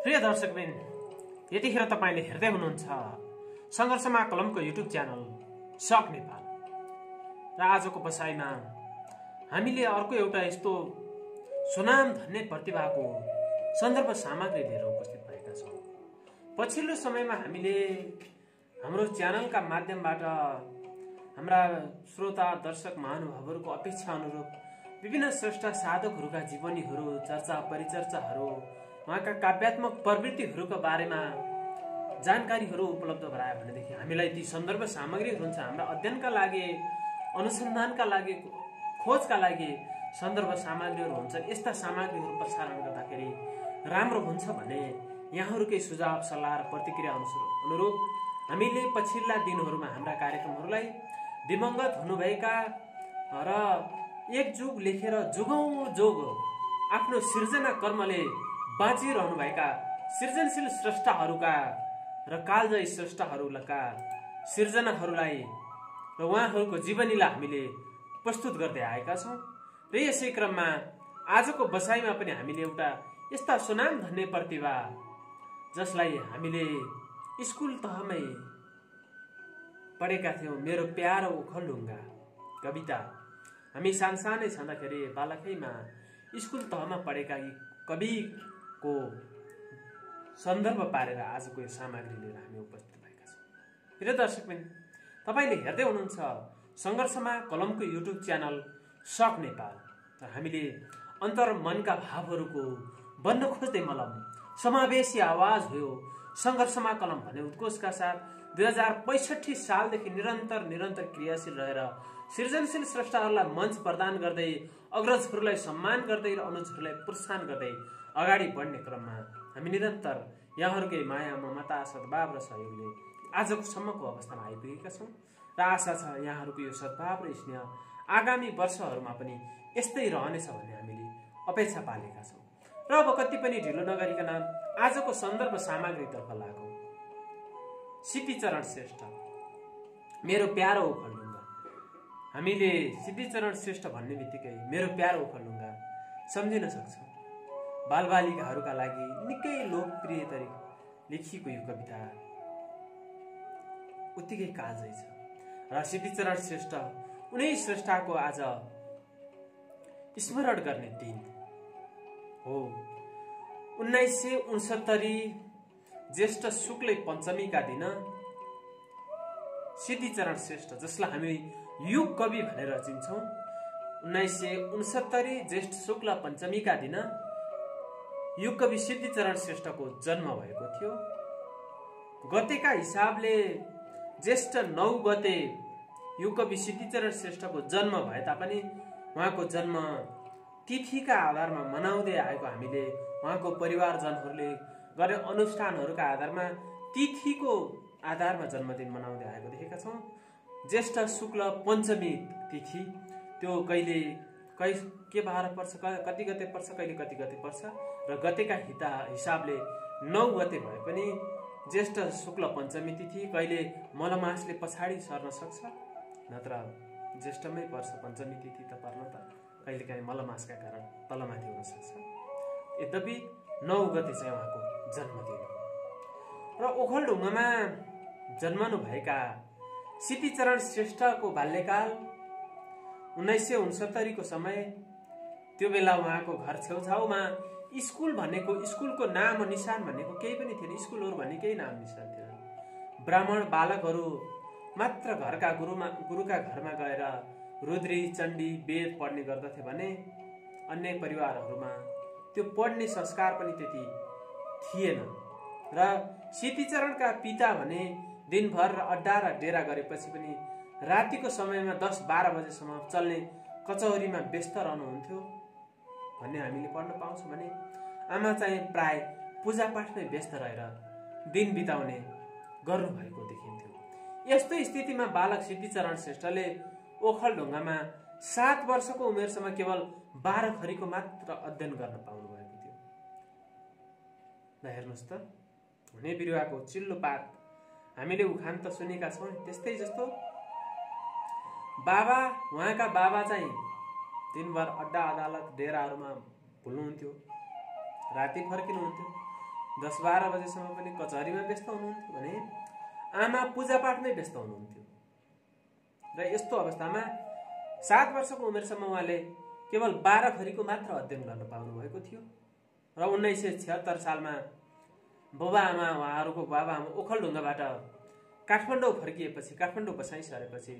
प्रिय दर्शकबिन, यतिखेर तपाईले हेर्दै हुनुहुन्छ संघर्षमा कलमको युट्युब च्यानल सक नेपाल। र आजको बसाइमा हामीले अर्को एउटा यस्तो सुनाम धन्य प्रतिभाको सन्दर्भ सामग्री लिएर उपस्थित भएका छौँ। पछिल्लो समयमा हामीले हाम्रो च्यानलका माध्यमबाट हाम्रा श्रोता दर्शक महानुभावहरूको अपेक्षा अनुरूप विभिन्न श्रेष्ठ साधकहरूका जीवनीहरू, चर्चा परिचर्चाहरू, उहाँका काव्यात्मक प्रवृत्तिहरूका बारेमा जानकारीहरू उपलब्ध गरायो भनेदेखि हामीलाई ती सन्दर्भ सामग्रीहरू हुन्छ, हाम्रा अध्ययनका लागि, अनुसन्धानका लागि, खोजका लागि सन्दर्भ सामग्रीहरू हुन्छ। यस्ता सामग्रीहरू प्रसारण गर्दाखेरि राम्रो हुन्छ भन्ने यहाँहरूकै सुझाव सल्लाह र प्रतिक्रिया अनुरूप हामीले पछिल्ला दिनहरूमा हाम्रा कार्यक्रमहरूलाई दिवंगत हुनुभएका र एक जुग लेखेर जुगौं जोग आफ्नो सिर्जना कर्मले बाँचिरहनुभएका सृजनशील स्रष्टाहरूका र कालजयी स्रष्टाहरूका सिर्जनाहरूलाई र उहाँहरूको जीवनीलाई हामीले प्रस्तुत गर्दै आएका छौँ। र यसै क्रममा आजको बसाइमा पनि हामीले एउटा यस्ता सुनाम धन्य प्रतिभा जसलाई हामीले स्कुल तहमै पढेका थियौँ, मेरो प्यारो ओखलढुङ्गा कविता, हामी सानसानै छँदाखेरि बालकैमा स्कुल तहमा पढेका यी कविको सन्दर्भ पारेर आजको यो सामग्री लिएर हामी उपस्थित भएका छौँ। प्रिय दर्शकबिन, तपाईँले हेर्दै हुनुहुन्छ संघर्षमा कलमको युट्युब च्यानल सक नेपाल। र हामीले अन्तर मनका भावहरूको बन्न खोज्दै मलम समावेशी आवाज हो संघर्षमा कलम भन्ने उद्घोषका साथ 2065 सालदेखि निरन्तर क्रियाशील रहेर सृजनशील स्रष्टाहरूलाई मञ्च प्रदान गर्दै, अग्रजहरूलाई सम्मान गर्दै र अनुजहरूलाई प्रोत्साहन गर्दै अगाडि बढ्ने क्रममा हामी निरन्तर यहाँहरूकै माया, ममता, सद्भाव र सहयोगले आजको सम्मको अवस्थामा आइपुगेका छौँ। र आशा छ यहाँहरूको यो सद्भाव र स्नेह आगामी वर्षहरूमा पनि यस्तै रहनेछ भन्ने हामीले अपेक्षा पालेका छौँ। र अब कति पनि ढिलो नगरिकन आजको सन्दर्भ सामग्रीतर्फ लागौँ। सिद्धिचरण श्रेष्ठ, मेरो प्यारो ओखलढुङ्गा। हामीले सिद्धिचरण श्रेष्ठ भन्ने बित्तिकै मेरो प्यारो ओखलढुङ्गा सम्झिन सक्छौँ। बालबालिकाहरूका लागि निकै लोकप्रिय तरिका लेखिएको यो कविता उत्तिकै कालजयी छ। र सिद्धिचरण श्रेष्ठ उनै श्रेष्ठको आज स्मरण गर्ने दिन हो। 1969 ज्येष्ठ शुक्ल पञ्चमीका दिन सिद्धिचरण श्रेष्ठ, जसलाई हामी युग कवि भनेर चिन्छौँ, 1969 ज्येष्ठ शुक्ल पञ्चमीका दिन युग कवि सिद्धिचरण श्रेष्ठको जन्म भएको थियो। गतेका हिसाबले ज्येष्ठ 9 गते युग कवि सिद्धिचरण श्रेष्ठको जन्म भए तापनि उहाँको जन्म तिथिका आधारमा मनाउँदै आएको हामीले उहाँको परिवारजनहरूले गरे अनुष्ठानहरूका आधारमा तिथिको आधारमा जन्मदिन मनाउँदै आएको देखेका छौँ। ज्येष्ठ शुक्ल पञ्चमी तिथि त्यो कहिले के बार पर्छ, कति गते पर्छ, कहिले कति गते पर्छ, र गतेका हिसाबले 9 गते भए पनि ज्येष्ठ शुक्ल पञ्चमी तिथि कहिले मलमासले पछाडि सर्न सक्छ, नत्र ज्येष्ठमै पर्छ पञ्चमी तिथि त पर्न त कहिलेकाहीँ मलमासका कारण तलमाथि हुन सक्छ। यद्यपि 9 गते चाहिँ उहाँको जन्मदिन हो। र ओखलढुङ्गामा जन्मनु भएका सिद्धिचरण श्रेष्ठको बाल्यकाल 1969 को समय, त्यो बेला उहाँको घर छेउछाउमा स्कुल भनेको, स्कुलको नाम निशान भनेको केही पनि थिएन। स्कुलहरू भन्ने केही नाम निशान थिएन। ब्राह्मण बालकहरू मात्र घरका गुरुका घरमा गएर रुद्री, चण्डी, वेद पढ्ने गर्दथे भने अन्य परिवारहरूमा त्यो पढ्ने संस्कार पनि त्यति थिएन। र सिद्धिचरणका पिता भने दिनभर अड्डा र डेरा गरेपछि पनि रातिको समयमा 10-12 बजेसम्म चल्ने कचौरीमा व्यस्त रहनुहुन्थ्यो भन्ने हामीले पढ्न पाउँछौँ भने आमा चाहिँ प्राय पूजापाठमै व्यस्त रहेर दिन बिताउने गर्नुभएको देखिन्थ्यो। यस्तो स्थितिमा बालक सिद्धिचरण श्रेष्ठले ओखलढुङ्गामा 7 वर्षको उमेरसम्म केवल 12 खरीको मात्र अध्ययन गर्न पाउनु भएको थियो। ल हेर्नुहोस् त, हुने बिरुवाको चिल्लो पात हामीले उखान त सुनेका छौँ। त्यस्तै जस्तो उहाँका बाबा चाहिँ दिनभर अड्डा अदालत डेराहरूमा भुल्नुहुन्थ्यो, राति फर्किनुहुन्थ्यो। 10-12 बजेसम्म पनि कचहरीमा व्यस्त हुनुहुन्थ्यो भने आमा पूजापाठमै व्यस्त हुनुहुन्थ्यो। र यस्तो अवस्थामा 7 वर्षको उमेरसम्म उहाँले केवल 12 खरीको मात्र अध्ययन गर्न पाउनुभएको थियो। र 1976 सालमा उहाँहरूको बाबा आमा ओखलढुङ्गाबाट काठमाडौँ फर्किएपछि, काठमाडौँ बसाइ सरेपछि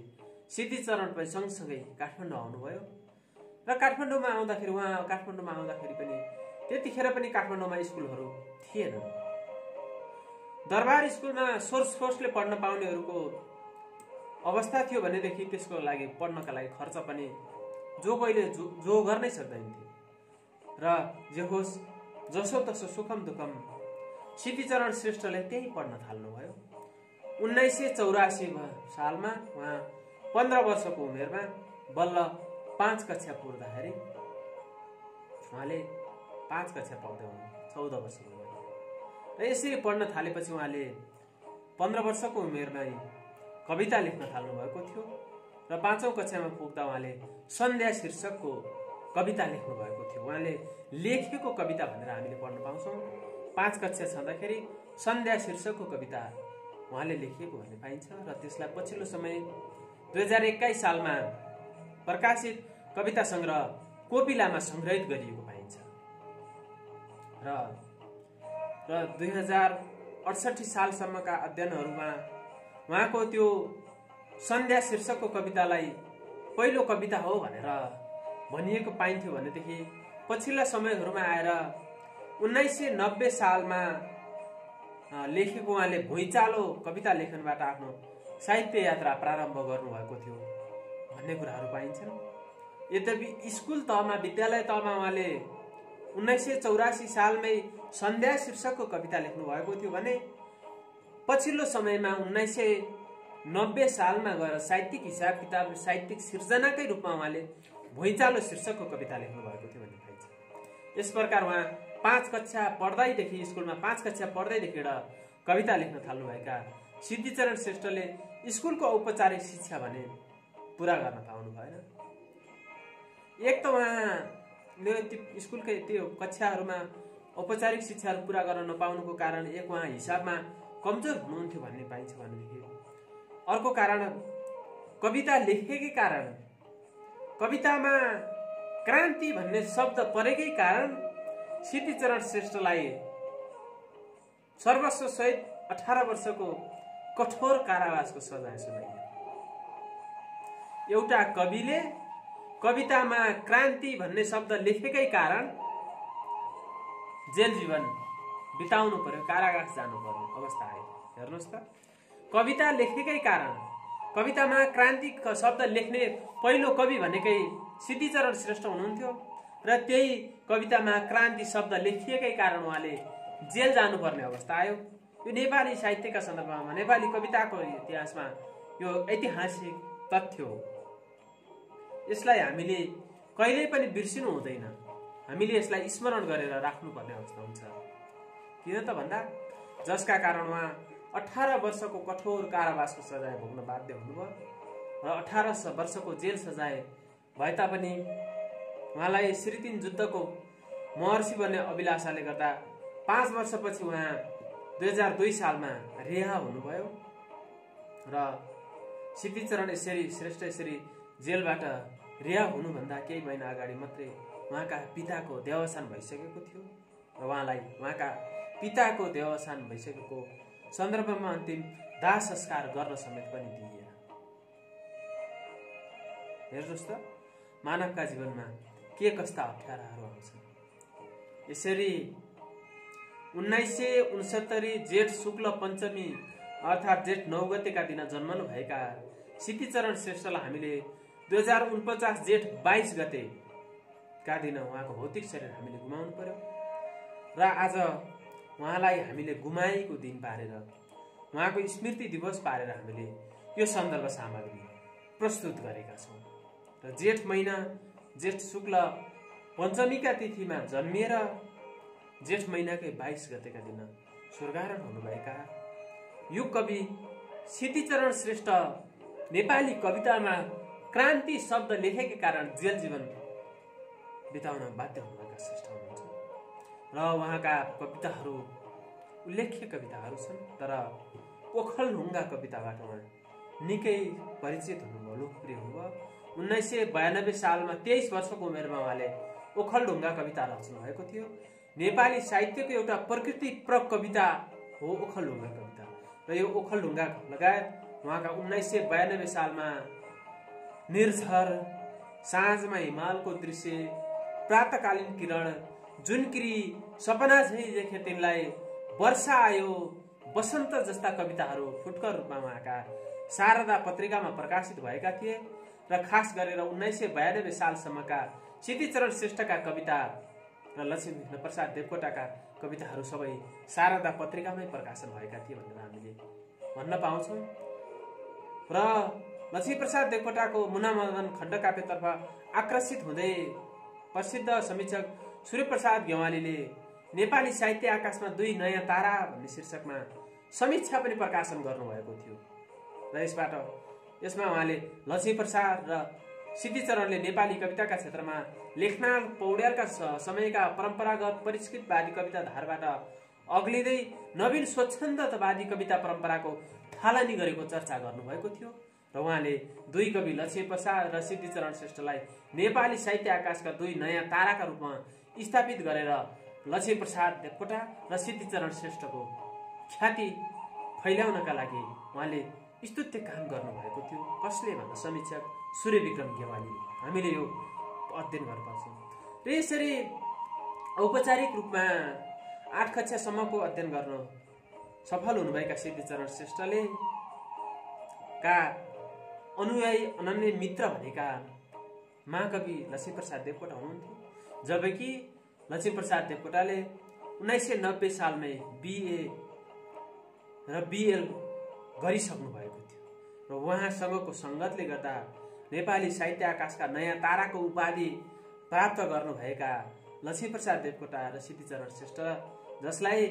सिद्धिचरण पनि सँगसँगै काठमाडौँ आउनुभयो। र काठमाडौँमा आउँदाखेरि पनि त्यतिखेर पनि काठमाडौँमा स्कुलहरू थिएनन्। दरबार स्कुलमा सोर्स फोर्सले पढ्न पाउनेहरूको अवस्था थियो भनेदेखि त्यसको लागि पढ्नका लागि खर्च पनि जो कोहीले जो गर्नै सक्दैन थियो। र जे होस् जसो तसो सुखम दुखम सिद्धिचरण श्रेष्ठले त्यही पढ्न थाल्नुभयो। 1984 सालमा उहाँ 15 वर्षको उमेरमा बल्ल 5 कक्षा पुग्दाखेरि उहाँले 5 कक्षा पढ्दै हुनु 14 वर्षको उमेरमा। र यसरी पढ्न थालेपछि उहाँले 15 वर्षको उमेरमै कविता लेख्न थाल्नु भएको थियो। र 5औं कक्षामा पुग्दा उहाँले सन्ध्या शीर्षकको कविता लेख्नु भएको थियो। उहाँले लेखेको कविता भनेर हामीले पढ्न पाउँछौँ। 5 कक्षा छँदाखेरि सन्ध्या शीर्षकको कविता उहाँले लेखिएको भन्ने पाइन्छ। र त्यसलाई पछिल्लो समय 2021 सालमा प्रकाशित कविता सङ्ग्रह कोपिलामा सङ्ग्रहित गरिएको पाइन्छ। र 2068 सालसम्मका अध्ययनहरूमा उहाँको त्यो सन्ध्या शीर्षकको कवितालाई पहिलो कविता हो भनेर भनिएको पाइन्थ्यो भनेदेखि पछिल्ला समयहरूमा आएर 1990 सालमा लेखेको उहाँले भुइँचालो कविता लेखनबाट आफ्नो साहित्य यात्रा प्रारम्भ गर्नुभएको थियो भन्ने कुराहरू पाइन्छन्। यद्यपि स्कुल तहमा, विद्यालय तहमा उहाँले 1984 सालमै सन्ध्या शीर्षकको कविता लेख्नु भएको थियो भने पछिल्लो समयमा 1990 सालमा गएर साहित्यिक हिसाब किताब, साहित्यिक सिर्जनाकै रूपमा उहाँले भुइँचालो शीर्षकको कविता लेख्नु भएको थियो भन्ने पाइन्छ। यस प्रकार उहाँ 5 कक्षा पढ्दैदेखि, स्कुलमा 5 कक्षा पढ्दैदेखि कविता लेख्न थाल्नुभएका सिद्धिचरण श्रेष्ठले स्कुलको औपचारिक शिक्षा भने पुरा गर्न पाउनु भएन। एक त उहाँले स्कुलकै त्यो कक्षाहरूमा औपचारिक शिक्षाहरू पुरा गर्न नपाउनुको कारण एक उहाँ हिसाबमा कमजोर हुनुहुन्थ्यो भन्ने पाइन्छ भनेदेखि अर्को कारण कविता लेखेकै कारण, कवितामा क्रान्ति भन्ने शब्द परेकै कारण सिद्धिचरण श्रेष्ठलाई सर्वस्व सहित 18 वर्षको कठोर कारावासको सजाय सुनाइयो। एउटा कविले कवितामा क्रान्ति भन्ने शब्द लेखेकै कारण जेल जीवन बिताउनु पर्यो, कारागार जानु पर्ने अवस्था आयो। हेर्नुहोस् त, कविता लेखेकै कारण, कवितामा क्रान्ति शब्द लेख्ने पहिलो कवि भनेकै सिद्धिचरण श्रेष्ठ हुनुहुन्थ्यो र त्यही कवितामा क्रान्ति शब्द लेखिएकै कारण उहाँले जेल जानुपर्ने अवस्था आयो। यो नेपाली साहित्यका सन्दर्भमा, नेपाली कविताको इतिहासमा यो ऐतिहासिक तथ्य हो। यसलाई हामीले कहिल्यै पनि बिर्सिनु हुँदैन। हामीले यसलाई स्मरण गरेर राख्नुपर्ने अवस्था हुन्छ। किन त भन्दा जसका कारण उहाँ 18 वर्षको कठोर कारावासको सजाय भोग्न बाध्य हुनुभयो र 18 वर्षको जेल सजाय भए तापनि उहाँलाई श्री 3 जुद्धको महर्षि बन्ने अभिलाषाले गर्दा 5 वर्षपछि उहाँ 2002 सालमा रिहा हुनुभयो र सिद्धिचरण श्रेष्ठ यसरी जेलबाट रिहा हुनुभन्दा केही महिना अगाडि मात्रै उहाँका पिताको देहावसान भइसकेको थियो र उहाँलाई उहाँका पिताको देहावसान भइसकेको सन्दर्भमा अन्तिम दाह संस्कार गर्न समेत पनि दिइएन। हेर्नुहोस् त, मानवका जीवनमा के कस्ता अप्ठ्याराहरू आउँछन्। यसरी 1969 जेठ शुक्ल पञ्चमी अर्थात् जेठ 9 गतेका दिन जन्मनु भएका सिद्धिचरण श्रेष्ठलाई हामीले 2049 जेठ 22 गतेका दिन उहाँको भौतिक शरीर हामीले गुमाउनु पर्यो र आज उहाँलाई हामीले गुमाएको दिन पारेर, उहाँको स्मृति दिवस पारेर हामीले यो सन्दर्भ सामग्री प्रस्तुत गरेका छौँ। र जेठ महिना, जेठ शुक्ल पञ्चमीका तिथिमा जन्मिएर जेठ महिनाकै 22 गतेका दिन स्वर्गारोहण हुनुभएका यो कवि सिद्धिचरण श्रेष्ठ नेपाली कवितामा क्रान्ति शब्द लेखेकै कारण जेल जीवन बिताउन बाध्य हुनुभएका श्रेष्ठ हुनुहुन्छ र उहाँका कविताहरू उल्लेख्य कविताहरू छन्, तर ओखलढुङ्गा कविताबाट उहाँ निकै परिचित हुनुभयो, लोकप्रिय हुनुभयो। 1992 सालमा 23 वर्षको उमेरमा उहाँले ओखलढुङ्गा कविता रच्नु भएको थियो। नेपाली साहित्यको एउटा प्रकृतिप्रक कविता हो ओखलढुङ्गा कविता, र यो ओखलढुङ्गा लगायत उहाँका 1992 सालमा निर्झर, साँझमा हिमालको दृश्य, प्रातकालीन किरण, जुनकिरी, सपना झैँ देखे तिनलाई, वर्षा आयो, वसन्त जस्ता कविताहरू फुटकर रूपमा उहाँका शारदा पत्रिकामा प्रकाशित भएका थिए। र खास गरेर 1992 सालसम्मका सिद्धिचरण श्रेष्ठका कविता र लक्ष्मीप्रसाद देवकोटाका कविताहरू सबै शारदा पत्रिकामै प्रकाशन भएका थिए भनेर हामीले भन्न पाउँछौँ। र लक्ष्मीप्रसाद देवकोटाको मुनामदन खण्डकाव्यतर्फ आकर्षित हुँदै प्रसिद्ध समीक्षक सूर्यप्रसाद गेवालीले नेपाली साहित्य आकाशमा 2 नयाँ तारा भन्ने शीर्षकमा समीक्षा पनि प्रकाशन गर्नुभएको थियो। र यसमा उहाँले लक्ष्मीप्रसाद र सिद्धिचरणले नेपाली कविताका क्षेत्रमा लेखनाथ पौड्यालका समयका परम्परागत परिष्कृतवादी कविता धारबाट अग्लिँदै नवीन स्वच्छन्दवादी कविता परम्पराको थालनी गरेको चर्चा गर्नुभएको थियो। र उहाँले 2 कवि लक्ष्मीप्रसाद र सिद्धिचरण श्रेष्ठलाई नेपाली साहित्य आकाशका 2 नयाँ ताराका रूपमा स्थापित गरेर लक्ष्मीप्रसाद देवकोटा र सिद्धिचरण श्रेष्ठको ख्याति फैल्याउनका लागि उहाँले स्तुत्य काम गर्नुभएको थियो। कसले भन्दा समीक्षक सूर्यविक्रम गेवाली। हामीले यो अध्ययन गर्न पर्छौँ। र यसरी औपचारिक रूपमा 8 कक्षासम्मको अध्ययन गर्न सफल हुनुभएका सिद्धिचरण श्रेष्ठले का अनुयायी अनन्य मित्र भनेका महाकवि लक्ष्मीप्रसाद देवकोटा हुनुहुन्थ्यो, जबकि लक्ष्मीप्रसाद देवकोटाले 1990 सालमै BA र BL गरिसक्नु भएको थियो। र उहाँसँगको सङ्गतले गर्दा नेपाली साहित्य आकाशका नयाँ ताराको उपाधि प्राप्त गर्नुभएका लक्ष्मीप्रसाद देवकोटा र सिद्धिचरण श्रेष्ठ, जसलाई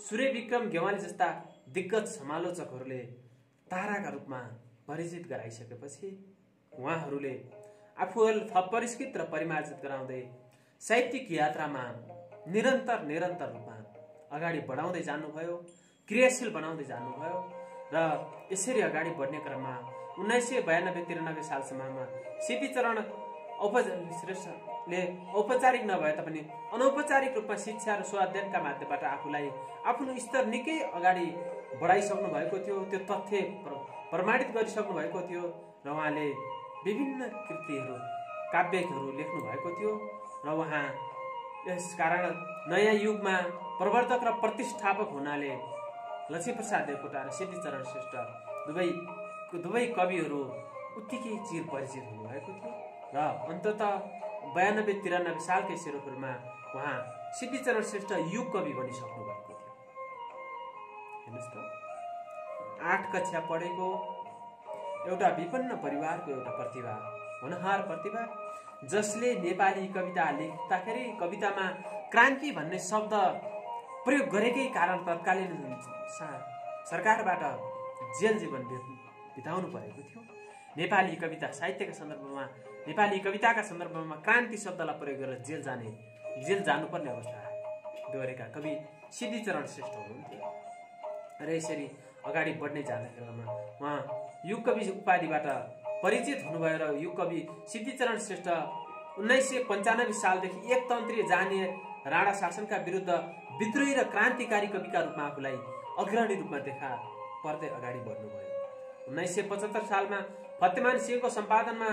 सूर्यविक्रम गेवाली जस्ता दिग्गज समालोचकहरूले ताराका रूपमा परिचित गराइसकेपछि उहाँहरूले आफूलाई थप परिष्कृत र परिमार्जित गराउँदै साहित्यिक यात्रामा निरन्तर रूपमा अगाडि बढाउँदै जानुभयो, क्रियाशील बनाउँदै जानुभयो। र यसरी अगाडि बढ्ने क्रममा 1992-93 सालसम्ममा सिद्धिचरण श्रेष्ठले औपचारिक नभए तापनि अनौपचारिक रूपमा शिक्षा र स्वाध्ययनका माध्यमबाट आफूलाई आफ्नो स्तर निकै अगाडि बढाइसक्नु भएको थियो। त्यो तथ्य प्रमाणित गरिसक्नु भएको थियो। र उहाँले विभिन्न कृतिहरू, काव्यहरू लेख्नु भएको थियो। र उहाँ यस कारण नयाँ युगमा प्रवर्तक र प्रतिष्ठापक हुनाले लक्ष्मीप्रसाद देवकोटा र सिद्धिचरण श्रेष्ठ दुवै कविहरू उत्तिकै चिर परिचित हुनुभएको थियो। र अन्ततः 92-93 सालकै सेरोफेरोमा उहाँ सिद्धिचरण श्रेष्ठ युग कवि बनिसक्नु भएको थियो। हेर्नुहोस् त, 8 कक्षा पढेको एउटा विपन्न परिवारको एउटा प्रतिभा, होनहार प्रतिभा, जसले नेपाली कविता लेख्दाखेरि कवितामा क्रान्ति भन्ने शब्द प्रयोग गरेकै कारण तत्कालीन सरकारबाट जेल जीवन बिताउनु परेको थियो। नेपाली कविता साहित्यका सन्दर्भमा, नेपाली कविताका सन्दर्भमा क्रान्ति शब्दलाई प्रयोग गरेर जेल जानुपर्ने अवस्था दोहोरेका कवि सिद्धिचरण श्रेष्ठ हुनुहुन्थ्यो। र यसरी अगाडि बढ्ने जाँदाखेरिमा उहाँ युग कवि उपाधिबाट परिचित हुनुभयो। र युग कवि सिद्धिचरण श्रेष्ठ 1995 सालदेखि एकतन्त्रीय जानीय राणा शासनका विरुद्ध विद्रोही र क्रान्तिकारी कविका रूपमा आफूलाई अग्रणी रूपमा देखा पर्दै अगाडि बढ्नुभयो। 1975 सालमा फतेमान सिंहको सम्पादनमा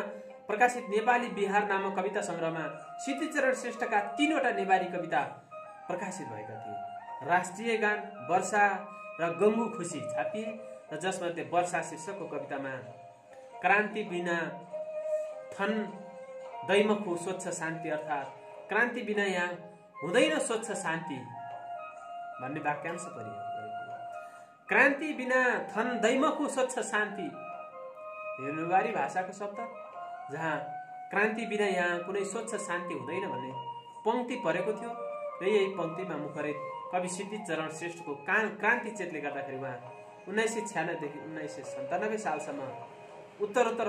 प्रकाशित नेपाली बिहार नामक कविता सङ्ग्रहमा सिद्धिचरण श्रेष्ठका 3वटा नेपाली कविता प्रकाशित भएका थिए। राष्ट्रिय गान, वर्षा र गङ्गु खुसी छापिए। र जसमध्ये वर्षा शीर्षकको कवितामा क्रान्ति बिना थन दैमखु स्वच्छ शान्ति, अर्थात् क्रान्ति बिना यहाँ हुँदैन स्वच्छ शान्ति भन्ने वाक्यांश परिएको। क्रान्ति बिना थन दैमखु स्वच्छ शान्ति हेर्नुबारी भाषाको शब्द, जहाँ क्रान्ति बिना यहाँ कुनै स्वच्छ शान्ति हुँदैन भन्ने पंक्ति परेको थियो। र यही पंक्तिमा मुखरित कवि सिद्धिचरण श्रेष्ठको क्रान्ति चेतले गर्दाखेरि उहाँ 1996 देखि 1997 सालसम्म उत्तरोत्तर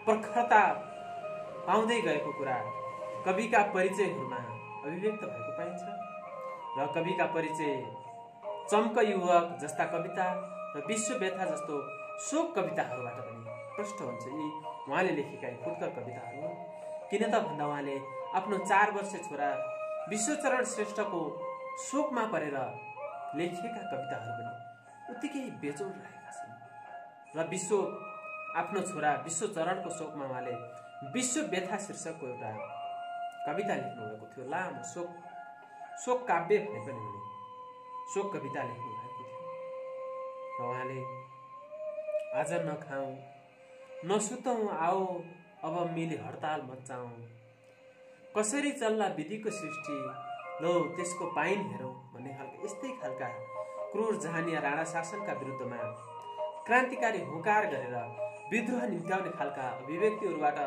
प्रखरता पाउँदै गएको कुरा कविका परिचयहरूमा अभिव्यक्त भएको पाइन्छ। र कविका परिचय चम्क युवक जस्ता कविता र विश्व व्यथा जस्तो शोक कविताहरूबाट पनि प्रष्ट हुन्छ यी उहाँले लेखेका फुटकर कविताहरू। किन त भन्दा उहाँले आफ्नो 4 वर्षीय छोरा विश्वचरण श्रेष्ठको शोकमा परेर लेखिएका कविताहरू पनि उत्तिकै बेजोड रहेका छन् र आफ्नो छोरा विश्वचरणको शोकमा उहाँले विश्व व्यथा शीर्षकको एउटा कविता लेख्नु भएको थियो। लामो शोक काव्य भने पनि हुने शोक कविता लेख्नु भएको थियो र उहाँले आज नखाऊँ नसुतौँ आओ अब मिली हडताल मचाऊँ, कसरी चल्ला विधिको सृष्टि लो त्यसको पाइन हेरौँ भन्ने खालका यस्तै खालका क्रूर जहानिया राणा शासनका विरुद्धमा क्रान्तिकारी हुँकार गरेर विद्रोह निम्त्याउने खालका अभिव्यक्तिहरूबाट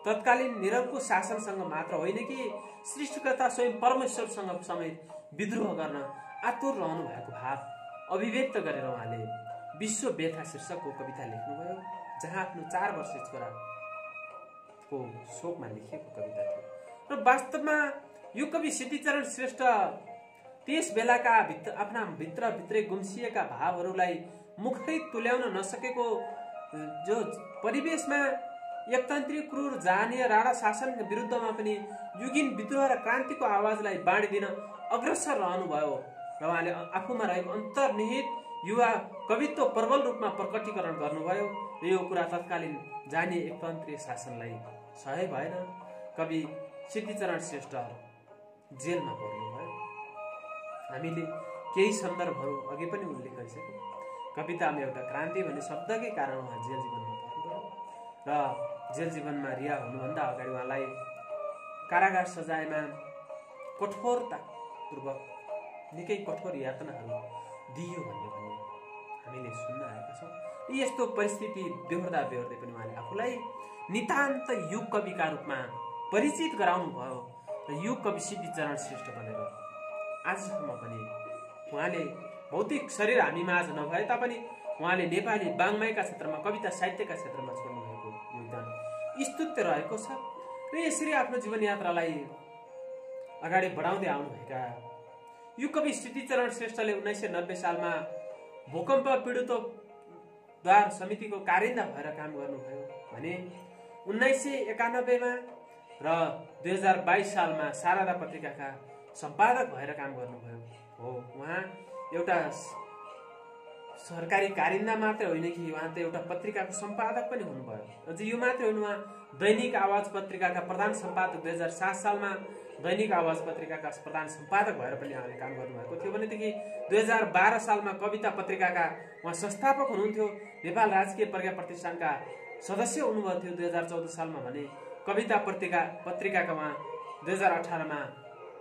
तत्कालीन निरङ्कुश शासनसँग मात्र होइन कि सृष्टिकर्ता स्वयं परमेश्वरसँग समेत विद्रोह गर्न आतुर रहनु भएको भाव अभिव्यक्त गरेर उहाँले विश्व व्यथा शीर्षकको कविता लेख्नुभयो, जहाँ आफ्नो 4 वर्षीय छोराको शोकमा लेखिएको कविता थियो। र वास्तवमा यो कवि सिद्धिचरण श्रेष्ठ त्यस बेलाका आफ्ना भित्रै गुम्सिएका भावहरूलाई मुखै तुल्याउन नसकेको जो परिवेशमा एकतन्त्री क्रूर जहानिया राणा शासनको विरुद्धमा पनि युगीन विद्रोह र क्रान्तिको आवाजलाई बाँडिदिन अग्रसर रहनुभयो र उहाँले आफूमा रहेको अन्तर्निहित युवा कवित्व प्रबल रूपमा प्रकटीकरण गर्नुभयो र यो कुरा तत्कालीन जहानिया एकतन्त्रीय शासनलाई सह्य भएन। कवि सिद्धिचरण श्रेष्ठ जेलमा पर्नुभयो। हामीले केही सन्दर्भहरू अघि पनि उल्लेख गरिसक्यौँ। कवितामा एउटा क्रान्ति भन्ने शब्दकै कारण उहाँ जेल जीवनमा पर्नुभयो र जेल जीवनमा रिहा हुनुभन्दा अगाडि उहाँलाई कारागार सजायमा कठोरतापूर्वक निकै कठोर यातनाहरू दिइयो भन्ने पनि हामीले सुन्न आएका छौँ। यस्तो परिस्थिति बेहोर्दा पनि उहाँले आफूलाई नितान्त युग कविका रूपमा परिचित गराउनु भयो र युग कवि सिद्धिचरण श्रेष्ठ बनेर आजसम्म पनि उहाँले भौतिक शरीर हामी माझ नभए तापनि उहाँले नेपाली वाङ्मयका क्षेत्रमा कविता साहित्यका क्षेत्रमा छोड्नु भएको योगदान स्तुत्य रहेको छ र यसरी आफ्नो जीवनयात्रालाई अगाडि बढाउँदै आउनुभएका युग कवि सिद्धिचरण श्रेष्ठले 1990 सालमा भूकम्प पीडितोद्धार समितिको कारिन्दा भएर काम गर्नुभयो भने 1991 मा र 2022 सालमा शारदा पत्रिकाका सम्पादक भएर काम गर्नुभयो हो। उहाँ एउटा सरकारी कारिन्दा मात्रै होइन कि उहाँ त एउटा पत्रिकाको सम्पादक पनि हुनुभयो। अझ यो मात्रै होइन, उहाँ दैनिक आवाज पत्रिकाका प्रधान सम्पादक 2007 सालमा दैनिक आवाज पत्रिकाका प्रधान सम्पादक भएर पनि उहाँले काम गर्नुभएको थियो भनेदेखि 2012 सालमा कविता पत्रिकाका उहाँ संस्थापक हुनुहुन्थ्यो। नेपाल राजकीय प्रज्ञा प्रतिष्ठानका सदस्य हुनुभएको थियो 2014 सालमा भने कविता पत्रिकाका उहाँ 2018 मा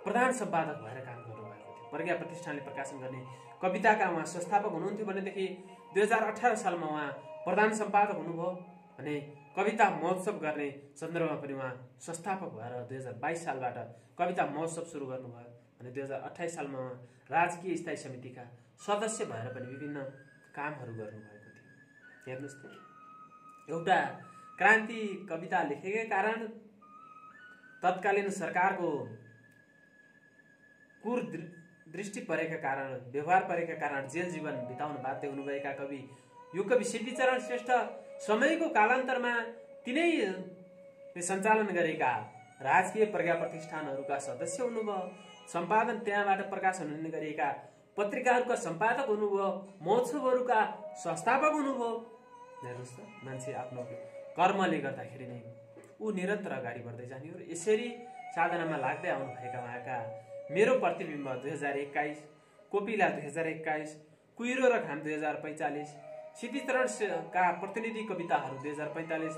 प्रधान सम्पादक भएर काम गर्नुभएको थियो। प्रज्ञा प्रतिष्ठानले प्रकाशन गर्ने कविताका उहाँ संस्थापक हुनुहुन्थ्यो भनेदेखि 2018 सालमा उहाँ प्रधान सम्पादक हुनुभयो भने कविता महोत्सव गर्ने सन्दर्भमा पनि उहाँ संस्थापक भएर 2022 सालबाट कविता महोत्सव सुरु गर्नुभयो भने 2028 सालमा उहाँ राजकीय स्थायी समितिका सदस्य भएर पनि विभिन्न कामहरू गर्नुभएको थियो। हेर्नुहोस् त, एउटा क्रान्ति कविता लेखेकै कारण तत्कालीन सरकारको कुर दृष्टि परेका कारण व्यवहार परेका कारण जेल जीवन बिताउन बाध्य हुनुभएका कवि यो कवि सिद्धिचरण श्रेष्ठ समयको कालान्तरमा तिनै सञ्चालन गरेका राजकीय प्रज्ञा प्रतिष्ठानहरूका सदस्य हुनुभयो, सम्पादन त्यहाँबाट प्रकाशन हुने गरिएका पत्रिकाहरूका सम्पादक हुनुभयो, महोत्सवहरूका संस्थापक हुनुभयो। हेर्नुहोस् त, मान्छे आफ्नो कर्मले गर्दाखेरि नै ऊ निरन्तर अगाडि बढ्दै जाने हो। यसरी साधनामा लाग्दै आउनुभएका उहाँका मेरो प्रतिबिम्ब 2021, कोपिला 2021, कुहिरो र घाम 2045, सिद्धिचरणका प्रतिनिधि कविताहरू 2045,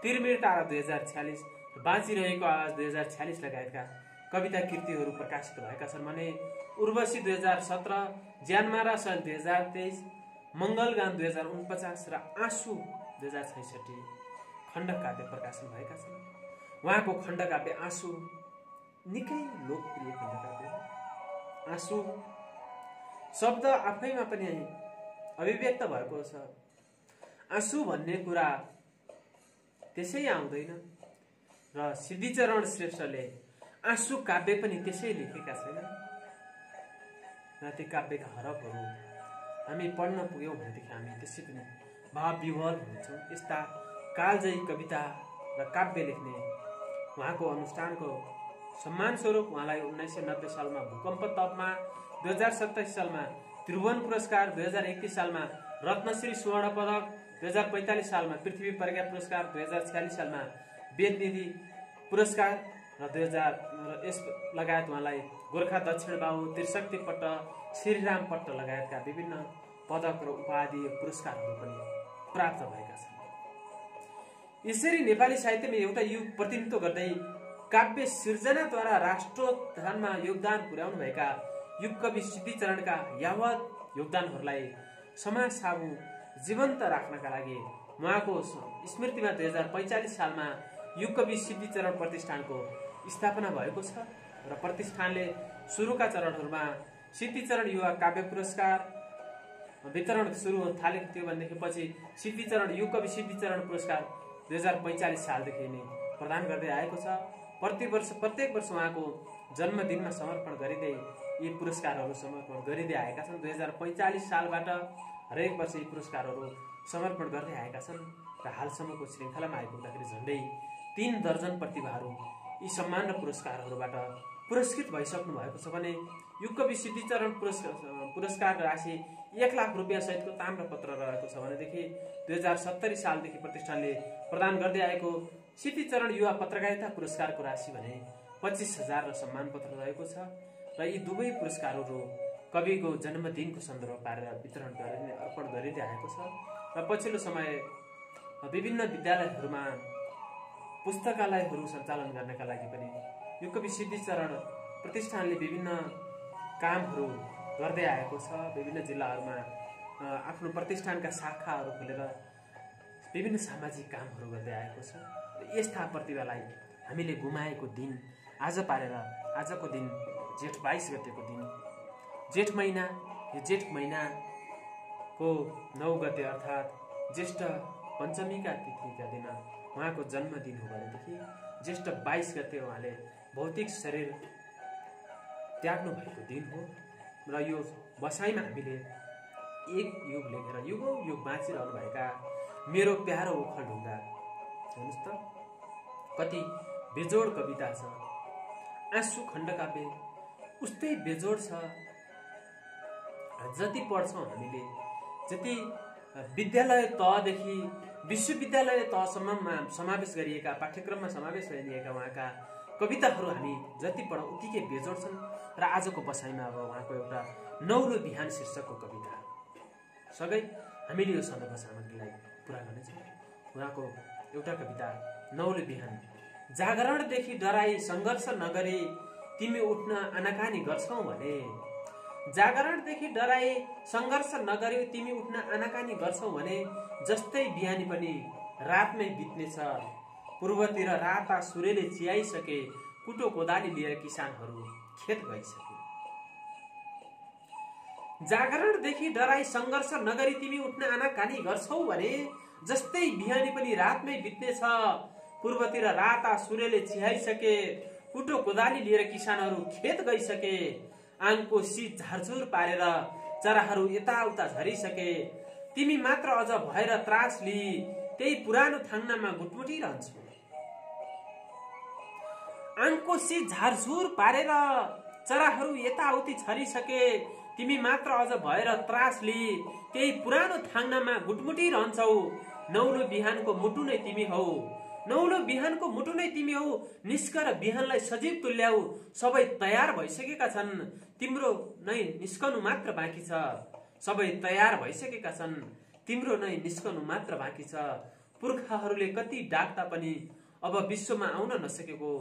तिरमिर तारा 2046, बाँचिरहेको आवाज 2046 लगायतका कविता कृतिहरू प्रकाशित भएका छन् भने उर्वशी 2017, ज्यानमारा सन 2023, मङ्गलगान 2049 र आँसु 2066 खण्डकाव्य प्रकाशन भएका छन्। उहाँको खण्डकाव्य आँसु निकै लोकप्रिय खण्डकाव्य हो। आँसु शब्द आफैमा पनि अभिव्यक्त भएको छ। आँसु भन्ने कुरा त्यसै आउँदैन र सिद्धिचरण श्रेष्ठले आँसु काव्य पनि त्यसै लेखेका छैन। र ती काव्यका हरफहरू हामी पढ्न पुग्यौँ भनेदेखि हामी त्यसै पनि भाव विह्वल हुन्छौँ। यस्ता कालजयी कविता र काव्य लेख्ने उहाँको अनुष्ठानको सम्मानस्वरूप उहाँलाई 1990 सालमा भूकम्प तपमा, 2027 सालमा त्रिभुवन पुरस्कार, 2031 सालमा रत्नश्री स्वर्ण पदक, 2045 सालमा पृथ्वी प्रज्ञा पुरस्कार, 2046 सालमा वेदनिधि पुरस्कार र 2000 यस लगायत उहाँलाई गोर्खा दक्षिण बाहु, त्रिशक्ति पट्ट, श्रीराम पट्ट लगायतका विभिन्न पदक र उपाधि पुरस्कारहरू पनि प्राप्त भएका छन्। यसरी नेपाली साहित्यमा एउटा युग प्रतिनिधित्व गर्दै काव्य सिर्जनाद्वारा राष्ट्रोत्थानमा योगदान पुर्याउनु भएका युग कवि सिद्धिचरणका यावत योगदानहरूलाई समाज सामु जीवन्त राख्नका लागि उहाँको स्मृतिमा 2045 सालमा युग कवि सिद्धिचरण प्रतिष्ठानको स्थापना भएको छ र प्रतिष्ठानले सुरुका चरणहरूमा सिद्धिचरण युवा काव्य पुरस्कार वितरण सुरु थालेको थियो भनेदेखि पछि सिद्धिचरण युग कवि सिद्धिचरण पुरस्कार 2045 सालदेखि नै प्रदान गर्दै आएको छ। प्रत्येक वर्ष उहाँको जन्मदिनमा समर्पण गरिँदै यी पुरस्कारहरू समर्पण गरिँदै आएका छन्। 2045 सालबाट हरेक वर्ष यी पुरस्कारहरू समर्पण गर्दै आएका छन् र हालसम्मको श्रृङ्खलामा आइपुग्दाखेरि झन्डै 3 दर्जन प्रतिभाहरू यी सम्मान र पुरस्कारहरूबाट पुरस्कृत भइसक्नु भएको छ भने युग कवि सिद्धिचरण पुरस्कार राशि 1 लाख रुपियाँ सहितको ताम्रपत्र रहेको छ भनेदेखि 2070 सालदेखि प्रतिष्ठानले प्रदान गर्दै आएको सिद्धिचरण युवा पत्रकारिता पुरस्कारको राशि भने 25,000 र सम्मान पत्र रहेको छ र यी दुवै पुरस्कारहरू कविको जन्मदिनको सन्दर्भ पारेर वितरण गरिने अर्पण गरिँदै आएको छ र पछिल्लो समय विभिन्न विद्यालयहरूमा पुस्तकालयहरू सञ्चालन गर्नका लागि पनि युग कवि सिद्धिचरण प्रतिष्ठानले विभिन्न कामहरू गर्दै आएको छ। विभिन्न जिल्लाहरूमा आफ्नो प्रतिष्ठानका शाखाहरू खोलेर विभिन्न सामाजिक कामहरू गर्दै आएको छ। यस्ता प्रतिभालाई हामीले गुमाएको दिन आज पारेर आजको दिन जेठ 22 गतेको दिन जेठ महिना, यो जेठ महिनाको 9 गते अर्थात् ज्येष्ठ पञ्चमीका तिथिका दिन उहाँको जन्मदिन हो भनेदेखि ज्येष्ठ 22 गते उहाँले भौतिक शरीर त्याग्नु भएको दिन हो र यो बसाइमा हामीले एक युग लेखेर युगौं युग बाँचिरहनु भएका मेरो प्यारो ओखलढुङ्गा, हेर्नुहोस् त कति बेजोड कविता छ। आँसु खण्डकाव्य उस्तै बेजोड छ। जति पढ्छौँ हामीले, जति विद्यालय तहदेखि विश्वविद्यालय तहसम्ममा समावेश गरिएका पाठ्यक्रममा समावेश गरिएका उहाँका कविताहरू हामी जति पढौँ उत्तिकै बेजोड छन् र आजको बसाइमा अब उहाँको एउटा नौलो बिहान शीर्षकको कविता सँगै हामीले यो सन्दर्भ सामग्रीलाई पुरा गर्नेछौँ। उहाँको एउटा कविता नौलो बिहान। जागरणदेखि डराई सङ्घर्ष नगरी तिमी उठ्न आनाकानी गर्छौ भने, जागरणदेखि डराई सङ्घर्ष नगरी तिमी उठ्न आनाकानी गर्छौ भने जस्तै बिहानी पनि रातमै बित्नेछ। पूर्वतिर राता सूर्यले चियाइसके, कुटो कोदाली लिएर किसानहरू खेत गइसके। जागरणदेखि डराई सङ्घर्ष नगरी तिमी उठ्न आनाकानी गर्छौ भने जस्तै बिहानी पनि रातमै बित्नेछ। पूर्वतिर राता सूर्यले चिहाइसके, कुटो कोदाली लिएर किसानहरू खेत गइसके। आङको शीत झारझुर पारेर चराहरू यताउता झरिसके। तिमी मात्र अझ भएर त्रास लिई त्यही पुरानो थाङ्नामा गुटमुटिरहन्छौ। आङको शीत झारझुर पारेर चराहरू यताउति झरिसके। तिमी मात्र अझ भएर त्रास लिई त्यही पुरानो थाङ्नामा गुटमुटिरहन्छौ। नौलो बिहानको मुटु नै तिमी हौ, नौलो बिहानको मुटु नै तिमी हौ। निस्कर बिहानलाई सजीव तुल्याऊ, सबै तयार भइसकेका छन्। तिम्रो नै निस्कनु मात्र बाँकी छ, सबै तयार भइसकेका छन्। तिम्रो नै निस्कनु मात्र बाँकी छ। पुर्खाहरूले कति डाक्दा पनि अब विश्वमा आउन नसकेको,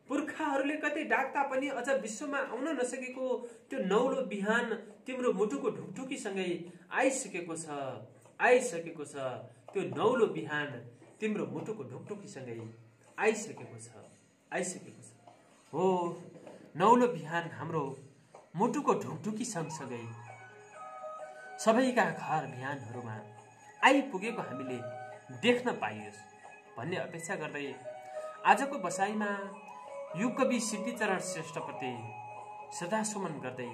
पुर्खाहरूले कति डाक्दा पनि अझ विश्वमा आउन नसकेको त्यो नौलो बिहान तिम्रो मुटुको ढुकढुकीसँगै आइसकेको छ, आइसकेको छ। त्यो नौलो बिहान तिम्रो मुटुको ढुकढुकीसँगै आइसकेको छ, आइसकेको छ। हो, नौलो बिहान हाम्रो मुटुको ढुकढुकी सँगसँगै सबैका घर बिहानहरूमा आइपुगेको हामीले देख्न पाइयोस् भन्ने अपेक्षा गर्दै आजको बसाइमा युग कवि सिद्धिचरण श्रेष्ठप्रति श्रद्धासुमन गर्दै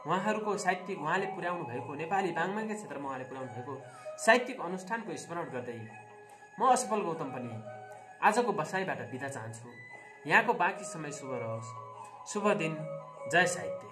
उहाँहरूको साहित्यिक उहाँले पुर्याउनु भएको नेपाली वाङ्मयका क्षेत्रमा उहाँले पुर्याउनु भएको साहित्यिक अनुष्ठानको स्मरण गर्दै म असफल गौतम पनि आजको बसाइबाट बिदा चाहन्छु। यहाँको बाँकी समय शुभ रहोस्। शुभ दिन। जय साहित्य।